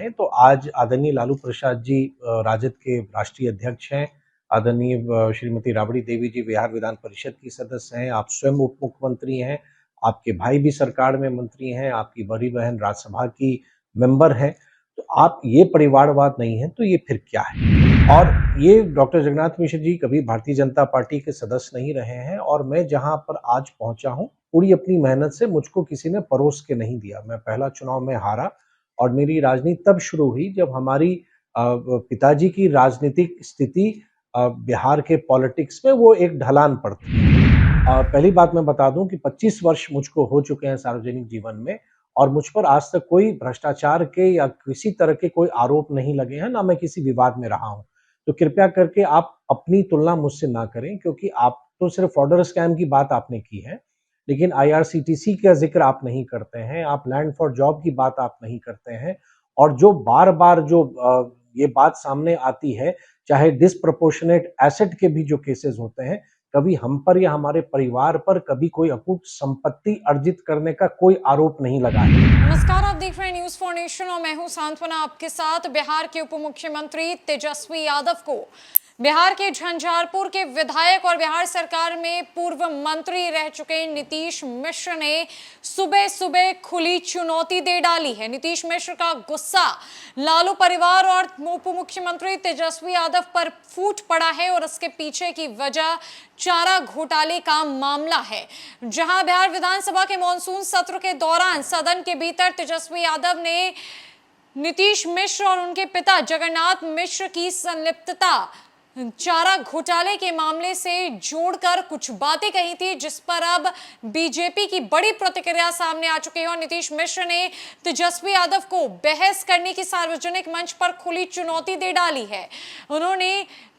बढ़ाएं तो आज आदरणीय लालू प्रसाद जी राजद के राष्ट्रीय अध्यक्ष हैं। आदरणीय श्रीमती राबड़ी देवी जी बिहार विधान परिषद की सदस्य हैं। आप स्वयं उप मुख्यमंत्री हैं। आपके भाई भी सरकार में मंत्री हैं। आपकी बड़ी बहन राज्यसभा की मेंबर हैं। तो आप ये परिवारवाद नहीं है तो ये फिर क्या है? और ये डॉक्टर जगन्नाथ मिश्र जी कभी भारतीय जनता पार्टी के सदस्य नहीं रहे हैं और मैं जहां पर आज पहुंचा हूं पूरी अपनी मेहनत से, मुझको किसी ने परोस के नहीं दिया। मैं पहला चुनाव में हारा और मेरी राजनीति तब शुरू हुई जब हमारी पिताजी की राजनीतिक स्थिति बिहार के पॉलिटिक्स में वो एक ढलान पर थी। पहली बात मैं बता दूं कि 25 वर्ष मुझको हो चुके हैं सार्वजनिक जीवन में और मुझ पर आज तक कोई भ्रष्टाचार के या किसी तरह के कोई आरोप नहीं लगे हैं, ना मैं किसी विवाद में रहा हूं। तो कृपया करके आप अपनी तुलना मुझसे ना करें, क्योंकि आप तो सिर्फ ऑर्डर स्कैम की बात आपने की है, लेकिन आईआरसीटीसी का जिक्र आप नहीं करते हैं, आप लैंड फॉर जॉब की बात आप नहीं करते हैं। और जो बार बार जो ये बात सामने आती है, चाहे डिसप्रोपोर्शनेट एसेट के भी जो केसेस होते हैं, कभी हम पर या हमारे परिवार पर कभी कोई अकूत संपत्ति अर्जित करने का कोई आरोप नहीं लगा है। नमस्कार, आप देख रहे हैं न्यूज फॉर नेशन और मैं हूं सांत्वना आपके साथ। बिहार के उप मुख्यमंत्री तेजस्वी यादव को बिहार के झंझारपुर के विधायक और बिहार सरकार में पूर्व मंत्री रह चुके नीतीश मिश्र ने सुबह सुबह खुली चुनौती दे डाली है। नीतीश मिश्र का गुस्सा लालू परिवार और उप मुख्यमंत्री तेजस्वी यादव पर फूट पड़ा है और इसके पीछे की वजह चारा घोटाले का मामला है। जहां बिहार विधानसभा के मॉनसून सत्र के दौरान सदन के भीतर तेजस्वी यादव ने नीतीश मिश्र और उनके पिता जगन्नाथ मिश्र की संलिप्तता चारा घोटाले के मामले से जोड़कर कुछ बातें कही थी, जिस पर अब बीजेपी की बड़ी प्रतिक्रिया सामने आ चुकी है और नीतीश मिश्र ने तेजस्वी यादव को बहस करने की सार्वजनिक मंच पर खुली चुनौती दे डाली है। उन्होंने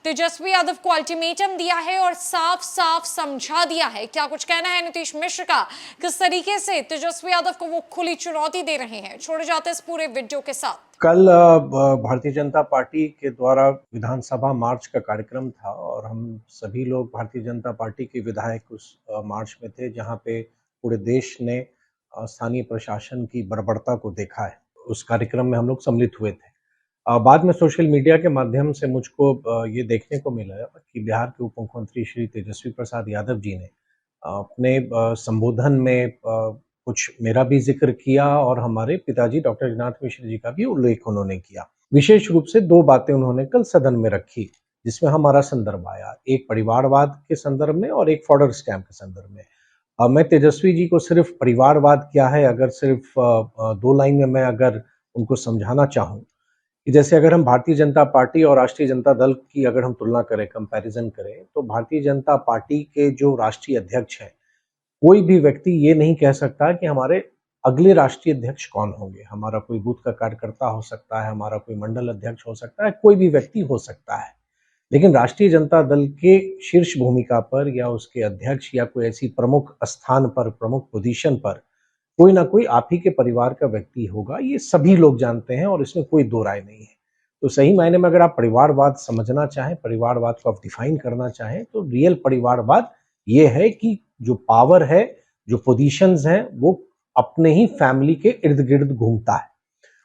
तेजस्वी यादव को अल्टीमेटम दिया है और साफ साफ समझा दिया है। क्या कुछ कहना है नीतीश मिश्र का, किस तरीके से तेजस्वी यादव को वो खुली चुनौती दे रहे हैं, छोड़े जाते इस पूरे वीडियो के साथ। कल भारतीय जनता पार्टी के द्वारा विधानसभा मार्च का कार्यक्रम था और हम सभी लोग भारतीय जनता पार्टी के विधायक उस मार्च में थे, जहां पे पूरे देश ने स्थानीय प्रशासन की बर्बरता को देखा है। उस कार्यक्रम में हम लोग सम्मिलित हुए थे। बाद में सोशल मीडिया के माध्यम से मुझको ये देखने को मिला कि बिहार के उप मुख्यमंत्री श्री तेजस्वी प्रसाद यादव जी ने अपने संबोधन में कुछ मेरा भी जिक्र किया और हमारे पिताजी डॉक्टर जगन्नाथ मिश्र जी का भी उल्लेख उन्होंने किया। विशेष रूप से दो बातें उन्होंने कल सदन में रखी, जिसमें हमारा संदर्भ आया, एक परिवारवाद के संदर्भ में और एक फॉर्डर स्कैम के संदर्भ में। मैं तेजस्वी जी को सिर्फ परिवारवाद क्या है, अगर सिर्फ दो लाइन में मैं अगर उनको समझाना चाहूँ कि जैसे अगर हम भारतीय जनता पार्टी और राष्ट्रीय जनता दल की अगर हम तुलना करें, कंपैरिजन करें, तो भारतीय जनता पार्टी के जो राष्ट्रीय अध्यक्ष हैं, कोई भी व्यक्ति ये नहीं कह सकता कि हमारे अगले राष्ट्रीय अध्यक्ष कौन होंगे। हमारा कोई बूथ का कार्यकर्ता हो सकता है, हमारा कोई मंडल अध्यक्ष हो सकता है, कोई भी व्यक्ति हो सकता है, लेकिन राष्ट्रीय जनता दल के शीर्ष भूमिका पर या उसके अध्यक्ष या कोई ऐसी प्रमुख स्थान पर, प्रमुख पोजीशन पर कोई ना कोई आप ही के परिवार का व्यक्ति होगा। ये सभी लोग जानते हैं और इसमें कोई दो राय नहीं है। तो सही मायने में अगर आप परिवारवाद समझना चाहें, परिवारवाद को आप डिफाइन करना चाहें, तो रियल परिवारवाद ये है कि जो पावर है, जो पोजीशंस हैं, वो अपने ही फैमिली के इर्द गिर्द घूमता है।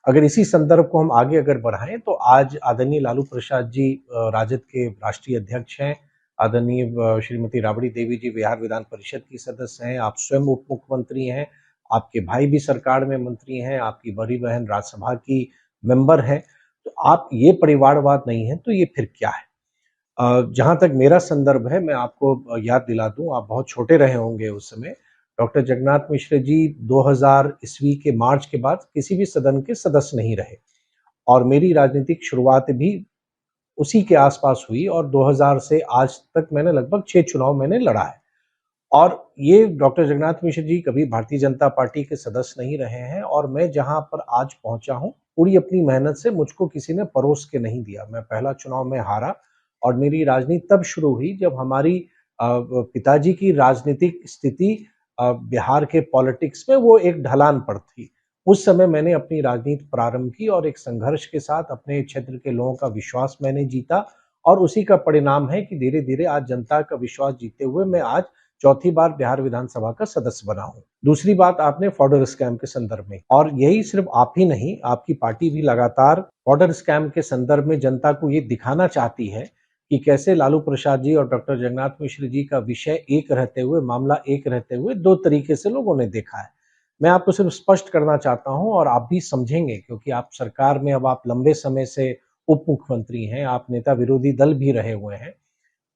अगर इसी संदर्भ को हम आगे अगर बढ़ाएं तो आज आदरणीय लालू प्रसाद जी राजद के राष्ट्रीय अध्यक्ष हैं। आदरणीय श्रीमती राबड़ी देवी जी बिहार विधान परिषद की सदस्य हैं। आप स्वयं उप मुख्यमंत्री हैं। आपके भाई भी सरकार में मंत्री हैं। आपकी बड़ी बहन राज्यसभा की मेंबर हैं। तो आप ये परिवारवाद नहीं है तो ये फिर क्या है? जहां तक मेरा संदर्भ है, मैं आपको याद दिला दूं, आप बहुत छोटे रहे होंगे उस समय। डॉक्टर जगन्नाथ मिश्र जी 2000 ईस्वी के मार्च के बाद किसी भी सदन के सदस्य नहीं रहे और मेरी राजनीतिक शुरुआत भी उसी के आसपास हुई और 2000 से आज तक मैंने लगभग 6 चुनाव मैंने लड़ा है। और ये डॉक्टर जगन्नाथ मिश्र जी कभी भारतीय जनता पार्टी के सदस्य नहीं रहे हैं और मैं जहां पर आज पहुंचा हूं पूरी अपनी मेहनत से, मुझको किसी ने परोस के नहीं दिया। मैं पहला चुनाव में हारा और मेरी राजनीति तब शुरू हुई जब हमारी पिताजी की राजनीतिक स्थिति बिहार के पॉलिटिक्स में वो एक ढलान पर थी। उस समय मैंने अपनी राजनीति प्रारंभ की और एक संघर्ष के साथ अपने क्षेत्र के लोगों का विश्वास मैंने जीता और उसी का परिणाम है कि धीरे धीरे आज जनता का विश्वास जीतते हुए मैं आज चौथी बार बिहार विधानसभा का सदस्य बना हूं। दूसरी बात, आपने फॉर्डर स्कैम के संदर्भ में, और यही सिर्फ आप ही नहीं, आपकी पार्टी भी लगातार फॉर्डर स्कैम के संदर्भ में जनता को ये दिखाना चाहती है कि कैसे लालू प्रसाद जी और डॉक्टर जगन्नाथ मिश्र जी का विषय एक रहते हुए, मामला एक रहते हुए, दो तरीके से लोगों ने देखा है। मैं आपको सिर्फ स्पष्ट करना चाहता हूं और आप भी समझेंगे, क्योंकि आप सरकार में अब आप लंबे समय से उप मुख्यमंत्री हैं, आप नेता विरोधी दल भी रहे हुए हैं।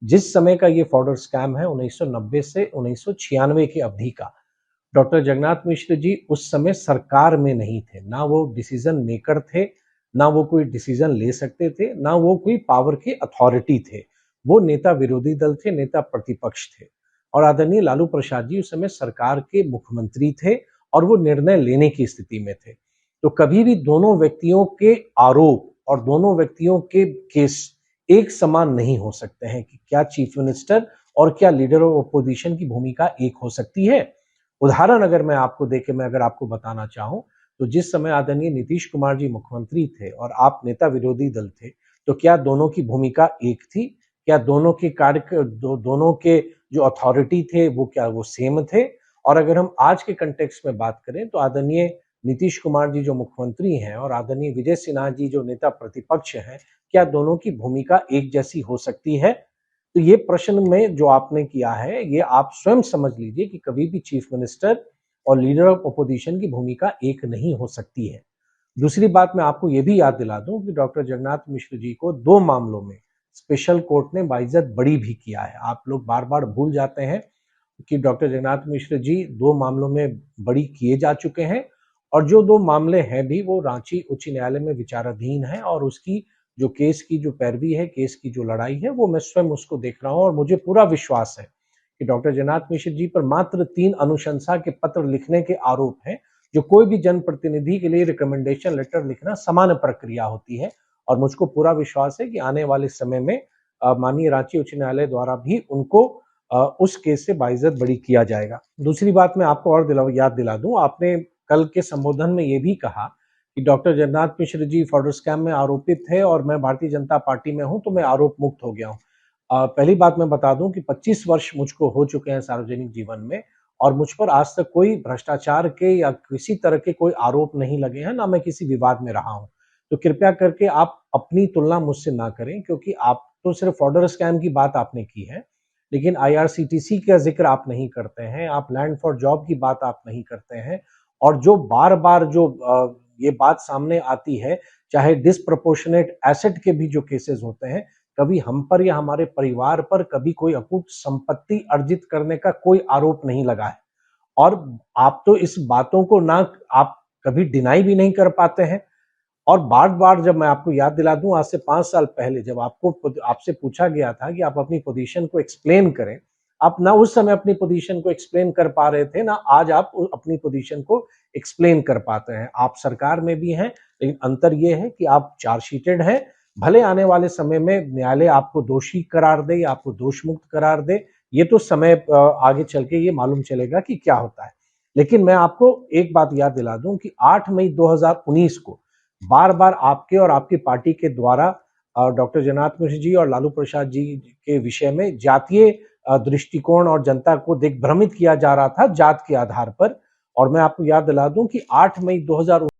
जिस समय का ये फॉर्डर स्कैम है 1990 से 1996 की अवधि का, डॉक्टर जगन्नाथ मिश्र जी उस समय सरकार में नहीं थे, ना वो डिसीजन मेकर थे, ना वो कोई डिसीजन ले सकते थे, ना वो कोई पावर के अथॉरिटी थे। वो नेता विरोधी दल थे, नेता प्रतिपक्ष थे, और आदरणीय लालू प्रसाद जी उस समय सरकार के मुख्यमंत्री थे और वो निर्णय लेने की स्थिति में थे। तो कभी भी दोनों व्यक्तियों के आरोप और दोनों व्यक्तियों के केस एक समान नहीं हो सकते हैं कि क्या चीफ मिनिस्टर और क्या लीडर ऑफ अपोजिशन की भूमिका एक हो सकती है। उदाहरण अगर मैं आपको देके मैं अगर आपको बताना चाहूं, तो जिस समय आदरणीय नीतीश कुमार जी मुख्यमंत्री थे और आप नेता विरोधी दल थे, तो क्या दोनों की भूमिका एक थी? क्या दोनों के दोनों के जो अथॉरिटी थे वो क्या वो सेम थे? और अगर हम आज के कंटेक्स्ट में बात करें तो आदरणीय नीतीश कुमार जी जो मुख्यमंत्री हैं और आदरणीय विजय सिन्हा जी जो नेता प्रतिपक्ष हैं, क्या दोनों की भूमिका एक जैसी हो सकती है? तो ये प्रश्न में जो आपने किया है, ये आप स्वयं समझ लीजिए कि कभी भी चीफ मिनिस्टर और लीडर ऑफ अपोजिशन की भूमिका एक नहीं हो सकती है। दूसरी बात, मैं आपको ये भी याद दिला दूं कि डॉक्टर जगन्नाथ मिश्र जी को 2 मामलों में स्पेशल कोर्ट ने बाइज्जत बरी भी किया है। आप लोग बार-बार भूल जाते हैं कि डॉक्टर जगन्नाथ मिश्र जी 2 मामलों में बरी किए जा चुके हैं, और जो 2 मामले हैं भी वो रांची उच्च न्यायालय में विचाराधीन है, और उसकी जो केस की जो पैरवी है, केस की जो लड़ाई है, वो मैं स्वयं उसको देख रहा हूं, और मुझे पूरा विश्वास है कि डॉक्टर जगन्नाथ मिश्र जी पर मात्र 3 अनुशंसा के पत्र लिखने के आरोप हैं, जो कोई भी जनप्रतिनिधि के लिए रिकमेंडेशन लेटर लिखना सामान्य प्रक्रिया होती है, और मुझको पूरा विश्वास है कि आने वाले समय में माननीय रांची उच्च न्यायालय द्वारा भी उनको उस केस से बाइज्जत बरी किया जाएगा। दूसरी बात मैं आपको और याद दिला दूं, आपने कल के संबोधन में ये भी कहा कि doctor Jagannath Mishra ji fodder scam में आरोपित थे और मैं भारतीय जनता पार्टी में हूं तो मैं आरोप मुक्त हो गया हूं। पहली बात मैं बता दूं कि 25 वर्ष मुझको हो चुके हैं सार्वजनिक जीवन में, और मुझ पर आज तक कोई भ्रष्टाचार के या किसी तरह के कोई आरोप नहीं लगे हैं, ना मैं किसी विवाद में रहा हूं। तो कृपया करके आप अपनी तुलना मुझसे ना करें, क्योंकि आप तो सिर्फ फॉर्डर स्कैम की बात आपने की है, लेकिन आईआरसीटीसी का जिक्र आप नहीं करते हैं, आप लैंड फॉर जॉब की बात आप नहीं करते हैं, और जो बार-बार जो ये बात सामने आती है, चाहे डिस्प्रपोर्शनेट एसेट के भी जो केसेस होते हैं, कभी हम पर या हमारे परिवार पर कभी कोई अकूत संपत्ति अर्जित करने का कोई आरोप नहीं लगा है। और आप तो इस बातों को ना आप कभी डिनाई भी नहीं कर पाते हैं, और बार-बार जब मैं आपको याद दिला दूं, आज से 5 साल पहले जब आपसे पूछा गया था कि आप अपनी पोजीशन को एक्सप्लेन करें, आप ना उस समय अपनी पोजीशन को एक्सप्लेन कर पा रहे थे, ना आज आप अपनी पोजीशन को एक्सप्लेन कर पाते हैं। आप सरकार में भी हैं, लेकिन अंतर ये है कि आप चार्जशीटेड हैं। भले आने वाले समय में न्यायालय आपको दोषी करार दे या आपको दोष मुक्त करार दे, ये तो समय आगे चल के ये मालूम चलेगा कि क्या होता है। लेकिन मैं आपको एक बात याद दिला दूं कि 8 मई 2019 को बार-बार आपके और आपकी पार्टी के द्वारा डॉक्टर जगन्नाथ मिश्र जी और लालू प्रसाद जी के विषय में जातीय दृष्टिकोण और जनता को दिग्भ्रमित किया जा रहा था जात के आधार पर। और मैं आपको याद दिला दूं कि 8 मई 2019